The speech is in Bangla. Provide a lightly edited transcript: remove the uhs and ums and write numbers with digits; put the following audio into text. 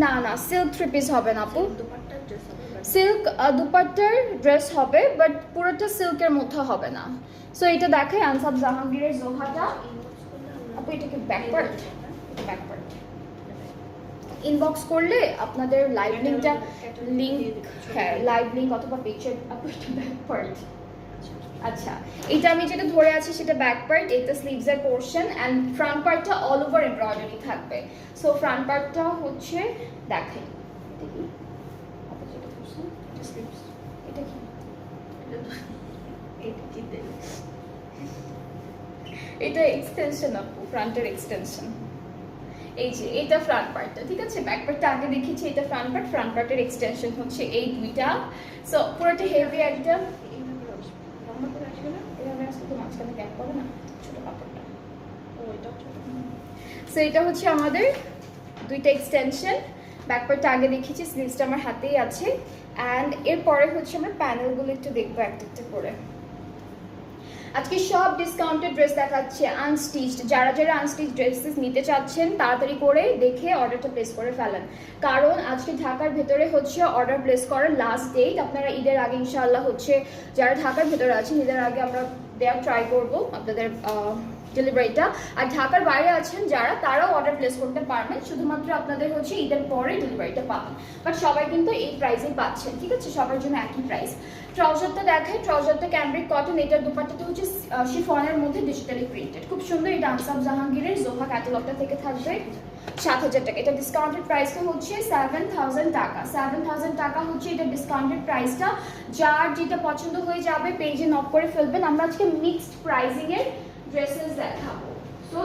না না, সিল্ক থ্রি পিস হবে না আপু। দুপাট্টার ড্রেস হবে সিল্ক দুপাট্টার ড্রেস হবে, বাট পুরোটা সিল্কের মধ্যে হবে না। সো এটা দেখে আনসাব জাহাঙ্গীরের জোহাটা আপু, এটা কি ব্যাক পার্ট? এটা ব্যাক পার্ট। ইনবক্স করলে আপনাদের লাইভ লিঙ্কটা হ্যাঁ লাইভ লিঙ্ক অথবা পিকচার আপু, এটা ব্যাক পার্ট। আচ্ছা, এটা আমি যেটা ধরে আছি সেটা ব্যাক পার্ট, এটা স্লিভস এর পোরশন এন্ড ফ্রন্ট পার্টটা অল ওভার এমব্রয়ডারি থাকবে। সো ফ্রন্ট পার্টটা হচ্ছে দেখেন, এটা কি আপু যেটা করছেন, এটা স্লিভস, এটা কি এটা এক্সটেনশন আপু, ফ্রন্টের এক্সটেনশন। এই যে এটা ফ্রন্ট পার্টটা, ঠিক আছে। ব্যাক পার্টটা আগে দেখিয়েছি, এটা ফ্রন্ট পার্ট, ফ্রন্ট পার্টের এক্সটেনশন হচ্ছে এই দুইটা। সো পুরোটা হেভি একটা লম্বা করে আসবে না, এভাবে আসলে তো মাঝখানে গ্যাপ পড়ে না, ছোট কাপড়টা। সো এটা হচ্ছে আমাদের দুইটা এক্সটেনশন। ব্যাক পার্টটা আগে দেখিয়েছি, স্লিভসটা আমার হাতেই আছে। অ্যান্ড এরপরে হচ্ছে আমরা প্যানেলগুলো একটু দেখবো একটা একটা করে। আজকে সব ডিসকাউন্টেড ড্রেস দেখাচ্ছে আনস্টিচড। যারা যারা আনস্টিচ ড্রেসেস নিতে চাচ্ছেন তাড়াতাড়ি করে দেখে অর্ডারটা প্লেস করে ফেলেন, কারণ আজকে ঢাকার ভেতরে হচ্ছে অর্ডার প্লেস করার লাস্ট ডেট। আপনারা ঈদের আগে ইনশাআল্লাহ হচ্ছে যারা ঢাকার ভেতরে আছেন, ঈদের আগে আমরা দেওয়ার ট্রাই করবো আপনাদের ডেলিভারিটা। আর ঢাকার বাইরে আছেন যারা, তারাও অর্ডার প্লেস করতে পারবেন, শুধুমাত্র আপনাদের হচ্ছে ঈদের পরে ডেলিভারিটা পাবেন। বাট সবাই কিন্তু এই প্রাইসেই পাচ্ছেন, ঠিক আছে, সবার জন্য একই প্রাইস। ট্রাউজারটা দেখেন, ট্রাউজারটা ক্যামব্রিক কটন, এটার দুপাট্টাটা হচ্ছে শিফনের মধ্যে ডিজিটালি প্রিন্টেড, খুব সুন্দর। এটা আনসাব জাহাঙ্গীরের জোহা ক্যাটালগটা থেকে থাকবে 7,000 টাকা। এটা ডিসকাউন্টেড প্রাইসটা হচ্ছে 7,000 টাকা। 7,000 টাকা হচ্ছে এটা ডিসকাউন্টেড প্রাইসটা। যার যেটা পছন্দ হয়ে যাবে পেজে নক করে ফেলবেন। আমরা আজকে মিক্সড প্রাইসিং এর ড্রেসেস দেখাবো। সো